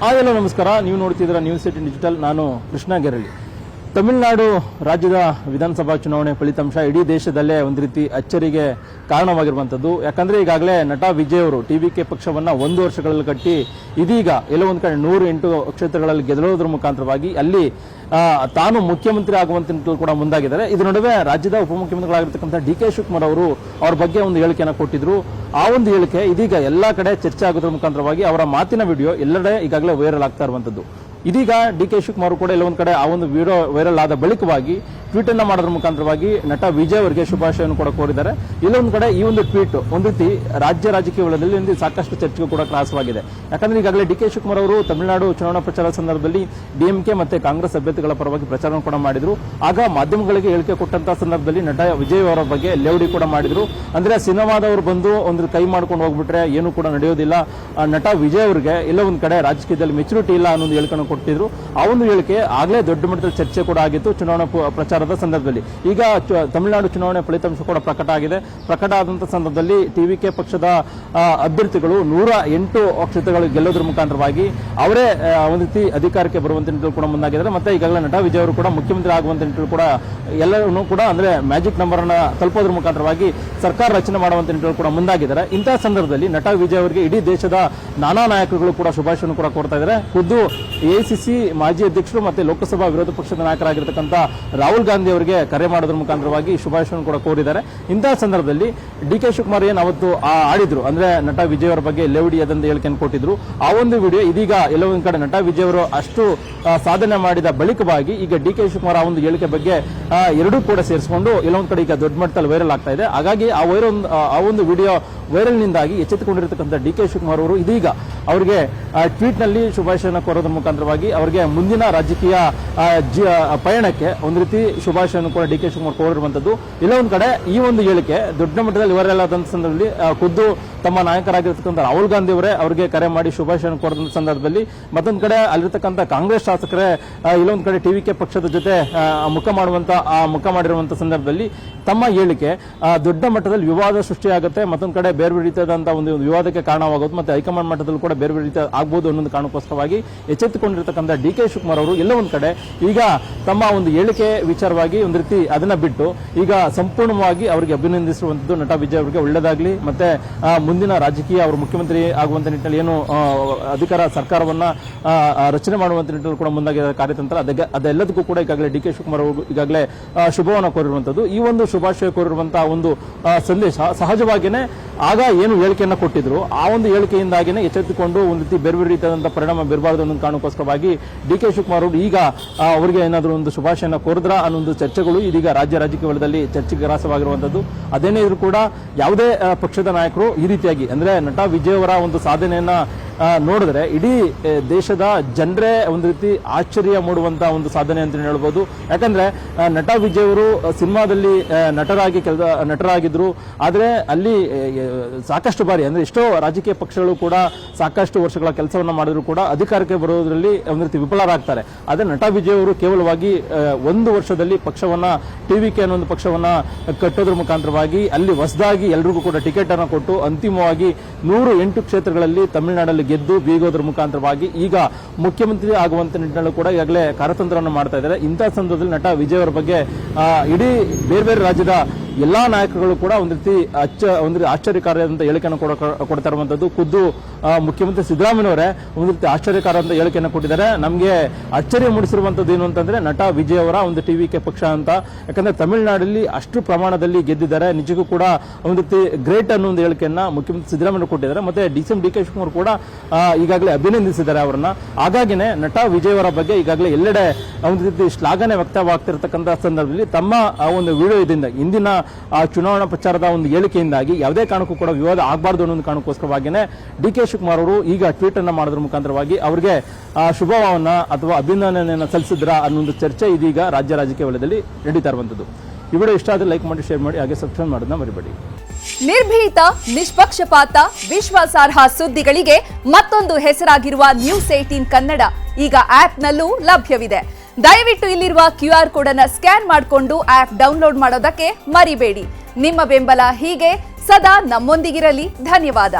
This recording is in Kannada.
ಹಾಯ್ ನಮಸ್ಕಾರ. ನೀವು ನೋಡ್ತಿದ್ದೀರಾ ನ್ಯೂಸ್ 18 ಡಿಜಿಟಲ್. ನಾನು ಕೃಷ್ಣ ಗೆರಳಿ. ತಮಿಳುನಾಡು ರಾಜ್ಯದ ವಿಧಾನಸಭಾ ಚುನಾವಣೆ ಫಲಿತಾಂಶ ಇಡೀ ದೇಶದಲ್ಲೇ ಒಂದು ರೀತಿ ಅಚ್ಚರಿಗೆ ಕಾರಣವಾಗಿರುವಂಥದ್ದು. ಯಾಕಂದ್ರೆ ಈಗಾಗಲೇ ನಟ ವಿಜಯ್ ಅವರು ಟಿವಿಕೆ ಪಕ್ಷವನ್ನ 1 ವರ್ಷಗಳಲ್ಲಿ ಕಟ್ಟಿ ಇದೀಗ ಎಲ್ಲೋ ಒಂದು ಕಡೆ 108 ಕ್ಷೇತ್ರಗಳಲ್ಲಿ ಗೆಲ್ಲೋದ್ರ ಮುಖಾಂತರವಾಗಿ ಅಲ್ಲಿ ತಾನು ಮುಖ್ಯಮಂತ್ರಿ ಆಗುವಂತ ಕೂಡ ಮುಂದಾಗಿದ್ದಾರೆ. ಇದರ ನಡುವೆ ರಾಜ್ಯದ ಉಪಮುಖ್ಯಮಂತ್ರಿಗಳಾಗಿರ್ತಕ್ಕಂಥ ಡಿ.ಕೆ. ಶಿವಕುಮಾರ್ ಅವರು ಅವ್ರ ಬಗ್ಗೆ ಒಂದು ಹೇಳಿಕೆಯನ್ನು ಕೊಟ್ಟಿದ್ರು. ಆ ಒಂದು ಹೇಳಿಕೆ ಇದೀಗ ಎಲ್ಲಾ ಕಡೆ ಚರ್ಚೆ ಆಗೋದ್ರ ಮುಖಾಂತರವಾಗಿ ಅವರ ಮಾತಿನ ವಿಡಿಯೋ ಎಲ್ಲೆಡೆ ಈಗಾಗಲೇ ವೈರಲ್ ಆಗ್ತಾ ಇರುವಂತದ್ದು. ಇದೀಗ ಡಿ.ಕೆ. ಶಿವಕುಮಾರ್ ಕೂಡ ಎಲ್ಲೊಂದು ಕಡೆ ಆ ಒಂದು ವಿಡಿಯೋ ವೈರಲ್ ಆದ ಬಳಿಕವಾಗಿ ಟ್ವೀಟ್ ಅನ್ನ ಮಾಡೋದ್ರ ಮುಖಾಂತರವಾಗಿ ನಟ ವಿಜಯ್ ಅವರಿಗೆ ಶುಭಾಶಯವನ್ನು ಕೂಡ ಕೋರಿದ್ದಾರೆ. ಇಲ್ಲೊಂದು ಕಡೆ ಈ ಒಂದು ಟ್ವೀಟ್ ಒಂದು ರೀತಿ ರಾಜ್ಯ ರಾಜಕೀಯ ವಲಯದಲ್ಲಿ ಸಾಕಷ್ಟು ಚರ್ಚೆಗೂ ಕೂಡ ಗ್ರಾಸವಾಗಿದೆ. ಯಾಕಂದ್ರೆ ಈಗಾಗಲೇ ಡಿ.ಕೆ. ಶಿವಕುಮಾರ್ ಅವರು ತಮಿಳುನಾಡು ಚುನಾವಣಾ ಪ್ರಚಾರ ಸಂದರ್ಭದಲ್ಲಿ ಡಿಎಂಕೆ ಮತ್ತೆ ಕಾಂಗ್ರೆಸ್ ಅಭ್ಯರ್ಥಿಗಳ ಪರವಾಗಿ ಪ್ರಚಾರ ಕೂಡ ಮಾಡಿದ್ರು. ಆಗ ಮಾಧ್ಯಮಗಳಿಗೆ ಹೇಳಿಕೆ ಕೊಟ್ಟಂತಹ ಸಂದರ್ಭದಲ್ಲಿ ನಟ ವಿಜಯ್ ಅವರ ಬಗ್ಗೆ ಲೇವಡಿ ಕೂಡ ಮಾಡಿದ್ರು. ಅಂದ್ರೆ ಸಿನಿಮಾದವರು ಬಂದು ಒಂದು ಕೈ ಮಾಡ್ಕೊಂಡು ಹೋಗ್ಬಿಟ್ರೆ ಏನು ಕೂಡ ನಡೆಯೋದಿಲ್ಲ, ನಟ ವಿಜಯ್ ಅವರಿಗೆ ಎಲ್ಲ ಒಂದ್ ಕಡೆ ರಾಜಕೀಯದಲ್ಲಿ ಮೆಚುರಿಟಿ ಇಲ್ಲ ಅನ್ನೋ ಹೇಳಿಕೆಯನ್ನು ಕೊಟ್ಟಿದ್ರು. ಆ ಒಂದು ಹೇಳಿಕೆ ಆಗ್ಲೇ ದೊಡ್ಡ ಮಟ್ಟದಲ್ಲಿ ಚರ್ಚೆ ಕೂಡ ಆಗಿತ್ತು ಚುನಾವಣಾ ಪ್ರಚಾರದ ಸಂದರ್ಭದಲ್ಲಿ. ಈಗ ತಮಿಳುನಾಡು ಚುನಾವಣೆ ಫಲಿತಾಂಶ ಕೂಡ ಪ್ರಕಟ ಆಗಿದೆ. ಪ್ರಕಟ ಆದಂತಹ ಸಂದರ್ಭದಲ್ಲಿ ಟಿವಿಕೆ ಪಕ್ಷದ ಅಭ್ಯರ್ಥಿಗಳು 108 ಕ್ಷೇತ್ರಗಳು ಗೆಲ್ಲೋದ್ರ ಮುಖಾಂತರವಾಗಿ ಅವರೇ ಒಂದು ರೀತಿ ಅಧಿಕಾರಕ್ಕೆ ಬರುವಂತ ನಿಟ್ಟಿನಲ್ಲಿ ಕೂಡ ಮುಂದಾಗಿದ್ದಾರೆ. ಮತ್ತೆ ಈಗಾಗಲೇ ನಟ ವಿಜಯ್ ಅವರು ಕೂಡ ಮುಖ್ಯಮಂತ್ರಿ ಆಗುವಂತ ನಿಟ್ಟಿನಲ್ಲಿ ಕೂಡ ಎಲ್ಲರೂ ಕೂಡ ಅಂದ್ರೆ ಮ್ಯಾಜಿಕ್ ನಂಬರ್ ಅನ್ನ ತಲುಪೋದ್ರ ಮುಖಾಂತರವಾಗಿ ಸರ್ಕಾರ ರಚನೆ ಮಾಡುವಂತ ನಿಟ್ಟಿನಲ್ಲಿ ಕೂಡ ಮುಂದಾಗಿದ್ದಾರೆ. ಇಂತಹ ಸಂದರ್ಭದಲ್ಲಿ ನಟ ವಿಜಯ್ ಅವರಿಗೆ ಇಡೀ ದೇಶದ ನಾನಾ ನಾಯಕರುಗಳು ಕೂಡ ಶುಭಾಶಯವನ್ನು ಕೂಡ ಕೋರ್ತಾ ಇದ್ದಾರೆ. ಖುದ್ದು ಎಐಸಿಸಿ ಮಾಜಿ ಅಧ್ಯಕ್ಷರು ಮತ್ತೆ ಲೋಕಸಭಾ ವಿರೋಧ ಪಕ್ಷದ ನಾಯಕರಾಗಿರ್ತಕ್ಕಂಥ ರಾಹುಲ್ ಗಾಂಧಿ ಅವರಿಗೆ ಕರೆ ಮಾಡೋದ್ರ ಮುಖಾಂತರವಾಗಿ ಶುಭಾಶಯವನ್ನು ಕೂಡ ಕೋರಿದ್ದಾರೆ. ಇಂತಹ ಸಂದರ್ಭದಲ್ಲಿ ಡಿ.ಕೆ. ಶಿವಕುಮಾರ್ ಏನು ಅವತ್ತು ಆಡಿದ್ರು ಅಂದ್ರೆ ನಟ ವಿಜಯ್ ಅವರ ಬಗ್ಗೆ ಲೇವಡಿ ಅದಂತ ಹೇಳಿಕೆಯನ್ನು ಕೊಟ್ಟಿದ್ರು. ಆ ಒಂದು ವಿಡಿಯೋ ಇದೀಗ ಎಲ್ಲೋ ಒಂದ್ ಕಡೆ ನಟ ವಿಜಯ್ ಅವರು ಅಷ್ಟು ಸಾಧನೆ ಮಾಡಿದ ಬಳಿಕವಾಗಿ ಈಗ ಡಿ.ಕೆ. ಶಿವಕುಮಾರ್ ಆ ಒಂದು ಹೇಳಿಕೆ ಬಗ್ಗೆ ಎರಡೂ ಕೂಡ ಸೇರಿಸಿಕೊಂಡು ಎಲ್ಲೊಂದ್ ಕಡೆ ಈಗ ದೊಡ್ಡ ಮಟ್ಟದಲ್ಲಿ ವೈರಲ್ ಆಗ್ತಾ ಇದೆ. ಹಾಗಾಗಿ ಆ ಒಂದು ವಿಡಿಯೋ ವೈರಲ್ ನಿಂದಾಗಿ ಎಚ್ಚೆತ್ತುಕೊಂಡಿರತಕ್ಕಂಥ ಡಿ.ಕೆ. ಶಿವಕುಮಾರ್ ಅವರು ಇದೀಗ ಅವರಿಗೆ ಟ್ವೀಟ್ ನಲ್ಲಿ ಶುಭಾಶಯನ ಕೋರೋದ್ರ ಮುಖಾಂತರವಾಗಿ ಅವರಿಗೆ ಮುಂದಿನ ರಾಜಕೀಯ ಪಯಣಕ್ಕೆ ಒಂದು ರೀತಿ ಶುಭಾಶಯವನ್ನು ಕೂಡ ಡಿ.ಕೆ. ಶಿವಕುಮಾರ್ ಕೋರಿರುವಂತದ್ದು. ಇಲ್ಲ ಒಂದ್ ಕಡೆ ಈ ಒಂದು ಹೇಳಿಕೆ ದೊಡ್ಡ ಮಟ್ಟದಲ್ಲಿ ವೈರಲ್ ಆದಂತ ಸಂದರ್ಭದಲ್ಲಿ ಖುದ್ದು ತಮ್ಮ ನಾಯಕರಾಗಿರ್ತಕ್ಕಂಥ ರಾಹುಲ್ ಗಾಂಧಿ ಅವರೇ ಅವರಿಗೆ ಕರೆ ಮಾಡಿ ಶುಭಾಶಯವನ್ನು ಕೋರಿದ ಸಂದರ್ಭದಲ್ಲಿ ಮತ್ತೊಂದು ಕಡೆ ಅಲ್ಲಿರ್ತಕ್ಕಂಥ ಕಾಂಗ್ರೆಸ್ ಶಾಸಕರೇ ಇಲ್ಲೊಂದು ಕಡೆ ಟಿವಿಕೆ ಪಕ್ಷದ ಜೊತೆ ಮುಖ ಮಾಡಿರುವಂತಹ ಸಂದರ್ಭದಲ್ಲಿ ತಮ್ಮ ಹೇಳಿಕೆ ದೊಡ್ಡ ಮಟ್ಟದಲ್ಲಿ ವಿವಾದ ಸೃಷ್ಟಿಯಾಗುತ್ತೆ. ಮತ್ತೊಂದು ಕಡೆ ಬೇರೆ ರೀತಿಯಾದಂತಹ ಒಂದು ವಿವಾದಕ್ಕೆ ಕಾರಣವಾಗುತ್ತೆ. ಮತ್ತೆ ಹೈಕಮಾಂಡ್ ಮಟ್ಟದಲ್ಲಿ ಕೂಡ ಬೇರೆ ರೀತಿ ಆಗಬಹುದು ಅನ್ನೋದು ಕಾರಣಕ್ಕೋಸ್ಕರವಾಗಿ ಎಚ್ಚೆತ್ತುಕೊಂಡಿರತಕ್ಕಂಥ ಡಿ.ಕೆ. ಶಿವಕುಮಾರ್ ಅವರು ಎಲ್ಲ ಒಂದ್ ಕಡೆ ಈಗ ತಮ್ಮ ಒಂದು ಹೇಳಿಕೆ ವಿಚಾರವಾಗಿ ಒಂದು ರೀತಿ ಅದನ್ನ ಬಿಟ್ಟು ಈಗ ಸಂಪೂರ್ಣವಾಗಿ ಅವರಿಗೆ ಅಭಿನಂದಿಸಿರುವಂತದ್ದು. ನಟ ವಿಜಯ್ ಅವರಿಗೆ ಒಳ್ಳೆಯದಾಗಲಿ, ಮತ್ತೆ ಮುಂದಿನ ರಾಜಕೀಯ ಅವರು ಮುಖ್ಯಮಂತ್ರಿ ಆಗುವಂತ ನಿಟ್ಟಿನಲ್ಲಿ ಏನು ಅಧಿಕಾರ ಸರ್ಕಾರವನ್ನ ರಚನೆ ಮಾಡುವಂತ ನಿಟ್ಟಿನಲ್ಲಿ ಕೂಡ ಮುಂದಾಗಿರುವ ಕಾರ್ಯತಂತ್ರ ಅದೆಲ್ಲದಕ್ಕೂ ಕೂಡ ಈಗಾಗಲೇ ಡಿ.ಕೆ. ಶಿವಕುಮಾರ್ ಅವರು ಈಗಾಗಲೇ ಶುಭವನ್ನು ಕೋರಿರುವಂತದ್ದು. ಈ ಒಂದು ಶುಭಾಶಯ ಕೋರಿರುವಂತಹ ಒಂದು ಸಂದೇಶ ಸಹಜವಾಗಿಯೇ ಆಗ ಏನು ಹೇಳಿಕೆಯನ್ನ ಕೊಟ್ಟಿದ್ರು ಆ ಒಂದು ಹೇಳಿಕೆಯಿಂದಾಗಿನೇ ಎಚ್ಚೆತ್ತುಕೊಂಡು ಒಂದು ರೀತಿ ಬೇರೆ ರೀತಿಯಾದಂತಹ ಪರಿಣಾಮ ಬೀರಬಾರದು ಅನ್ನೋ ಕಾರಣಕ್ಕೋಸ್ಕರವಾಗಿ ಡಿ.ಕೆ. ಶಿವಕುಮಾರ್ ಅವರು ಈಗ ಅವರಿಗೆ ಏನಾದರೂ ಒಂದು ಶುಭಾಶಯನ ಕೋರಿದ್ರ ಅನ್ನೋ ಒಂದು ಚರ್ಚೆಗಳು ಇದೀಗ ರಾಜ್ಯ ರಾಜಕೀಯ ವಲಯದಲ್ಲಿ ಚರ್ಚೆಗೆ ಗ್ರಾಸವಾಗಿರುವಂತದ್ದು. ಅದೇನೇ ಇದ್ರೂ ಕೂಡ ಯಾವುದೇ ಪಕ್ಷದ ನಾಯಕರು ಈ ರೀತಿಯಾಗಿ ಅಂದ್ರೆ ನಟ ವಿಜಯ್ ಅವರ ಒಂದು ಸಾಧನೆಯನ್ನ ನೋಡಿದ್ರೆ ಇಡೀ ದೇಶದ ಜನರೇ ಒಂದು ರೀತಿ ಆಶ್ಚರ್ಯ ಮೂಡುವಂತಹ ಒಂದು ಸಾಧನೆ ಅಂತ ಹೇಳ್ಬೋದು. ಯಾಕಂದ್ರೆ ನಟ ವಿಜಯ್ ಅವರು ಸಿನಿಮಾದಲ್ಲಿ ನಟರಾಗಿದ್ರು. ಆದ್ರೆ ಅಲ್ಲಿ ಸಾಕಷ್ಟು ಬಾರಿ ಅಂದ್ರೆ ಎಷ್ಟೋ ರಾಜಕೀಯ ಪಕ್ಷಗಳು ಕೂಡ ಸಾಕಷ್ಟು ವರ್ಷಗಳ ಕೆಲಸವನ್ನ ಮಾಡಿದ್ರು ಕೂಡ ಅಧಿಕಾರಕ್ಕೆ ಬರೋದ್ರಲ್ಲಿ ಒಂದು ರೀತಿ ವಿಫಲರಾಗ್ತಾರೆ. ಆದ್ರೆ ನಟ ವಿಜಯ್ ಅವರು ಕೇವಲವಾಗಿ 1 ವರ್ಷದಲ್ಲಿ ಪಕ್ಷವನ್ನ ಟಿವಿಕೆ ಅನ್ನೋ ಒಂದು ಪಕ್ಷವನ್ನ ಕಟ್ಟೋದ್ರ ಮುಖಾಂತರವಾಗಿ ಅಲ್ಲಿ ಹೊಸದಾಗಿ ಎಲ್ರಿಗೂ ಕೂಡ ಟಿಕೆಟ್ ಅನ್ನು ಕೊಟ್ಟು ಅಂತಿಮವಾಗಿ 108 ಕ್ಷೇತ್ರಗಳಲ್ಲಿ ತಮಿಳುನಾಡಲ್ಲಿ ಗೆದ್ದು ಬೀಗೋದ್ರ ಮುಖಾಂತರವಾಗಿ ಈಗ ಮುಖ್ಯಮಂತ್ರಿ ಆಗುವಂತ ನಿಟ್ಟಿನಲ್ಲಿ ಕೂಡ ಈಗಾಗಲೇ ಕಾರ್ಯತಂತ್ರವನ್ನು ಮಾಡ್ತಾ ಇದ್ದಾರೆ. ಇಂತಹ ಸಂದರ್ಭದಲ್ಲಿ ನಟ ವಿಜಯ್ ಅವರ ಬಗ್ಗೆ ಇಡೀ ಬೇರೆ ಬೇರೆ ರಾಜ್ಯದ ಎಲ್ಲಾ ನಾಯಕರುಗಳು ಕೂಡ ಒಂದು ರೀತಿ ಆಶ್ಚರ್ಯಕಾರಿಯಾದಂತ ಹೇಳಿಕೆಯನ್ನು ಕೊಡ್ತಾ ಇರುವಂತದ್ದು. ಖುದ್ದು ಮುಖ್ಯಮಂತ್ರಿ ಸಿದ್ದರಾಮಯ್ಯವರೇ ಒಂದು ರೀತಿ ಆಶ್ಚರ್ಯಕಾರವಾದ ಹೇಳಿಕೆಯನ್ನು ಕೊಟ್ಟಿದ್ದಾರೆ. ನಮಗೆ ಆಶ್ಚರ್ಯ ಮೂಡಿಸಿರುವಂತದ್ದು ಏನು ಅಂತಂದ್ರೆ ನಟ ವಿಜಯ್ ಅವರ ಒಂದು ಟಿವಿಕೆ ಪಕ್ಷ ಅಂತ. ಯಾಕಂದ್ರೆ ತಮಿಳುನಾಡಲ್ಲಿ ಅಷ್ಟು ಪ್ರಮಾಣದಲ್ಲಿ ಗೆದ್ದಿದ್ದಾರೆ, ನಿಜಕ್ಕೂ ಕೂಡ ಒಂದು ರೀತಿ ಗ್ರೇಟ್ ಅನ್ನೋ ಒಂದು ಹೇಳಿಕೆಯನ್ನ ಮುಖ್ಯಮಂತ್ರಿ ಸಿದ್ದರಾಮಯ್ಯ ಕೊಟ್ಟಿದ್ದಾರೆ. ಮತ್ತೆ ಡಿ.ಕೆ. ಶಿವಕುಮಾರ್ ಕೂಡ ಈಗಾಗಲೇ ಅಭಿನಂದಿಸಿದ್ದಾರೆ ಅವರನ್ನ. ಹಾಗಾಗಿನೇ ನಟ ವಿಜಯ್ ಅವರ ಬಗ್ಗೆ ಈಗಾಗಲೇ ಎಲ್ಲೆಡೆ ಒಂದು ರೀತಿ ಶ್ಲಾಘನೆ ವ್ಯಕ್ತವಾಗ್ತಿರತಕ್ಕಂಥ ಸಂದರ್ಭದಲ್ಲಿ ತಮ್ಮ ಒಂದು ವಿಡಿಯೋದಿಂದ ಇಂದಿನ ಚುನಾವಣಾ ಪ್ರಚಾರದ ಒಂದು ಹೇಳಿಕೆಯಿಂದಾಗಿ ಯಾವುದೇ ಕಾರಣಕ್ಕೂ ಕೂಡ ವಿವಾದ ಆಗಬಾರದು ಅನ್ನೋ ಕಾರಣಕ್ಕೋಸ್ಕರವಾಗಿಯೇ ಡಿ.ಕೆ. ಶಿವಕುಮಾರ್ ಅವರು ಈಗ ಟ್ವೀಟ್ ಅನ್ನ ಮಾಡೋದ್ರ ಮುಖಾಂತರವಾಗಿ ಅವರಿಗೆ ಶುಭವನ್ನ ಅಥವಾ ಅಭಿನಂದನೆಯನ್ನು ಸಲ್ಲಿಸಿದ್ರ ಅನ್ನೋ ಒಂದು ಚರ್ಚೆ ಇದೀಗ ರಾಜ್ಯ ರಾಜಕೀಯ ವಲಯದಲ್ಲಿ ನಡೀತಾ ಇರುವಂತದ್ದು. ಈ ವಿಡಿಯೋ ಇಷ್ಟ ಆದರೆ ಲೈಕ್ ಮಾಡಿ, ಶೇರ್ ಮಾಡಿ, ಹಾಗೆ ಸಬ್ಸ್ಕ್ರೈಬ್ ಮಾಡೋದನ್ನ ಮರಿಬೇಡಿ. ನಿರ್ಭೀತ, ನಿಷ್ಪಕ್ಷಪಾತ, ವಿಶ್ವಾಸಾರ್ಹ ಸುದ್ದಿಗಳಿಗೆ ಮತ್ತೊಂದು ಹೆಸರಾಗಿರುವ ನ್ಯೂಸ್ 18 ಕನ್ನಡ ಈಗ ಆಪ್ನಲ್ಲೂ ಲಭ್ಯವಿದೆ. ದಯವಿಟ್ಟು ಇಲ್ಲಿರುವ QR ಕೋಡ್ ಅನ್ನು ಸ್ಕ್ಯಾನ್ ಮಾಡಿಕೊಂಡು ಆಪ್ ಡೌನ್ಲೋಡ್ ಮಾಡೋದಕ್ಕೆ ಮರಿಬೇಡಿ. ನಿಮ್ಮ ಬೆಂಬಲ ಹೀಗೆ ಸದಾ ನಮ್ಮೊಂದಿಗಿರಲಿ. ಧನ್ಯವಾದ.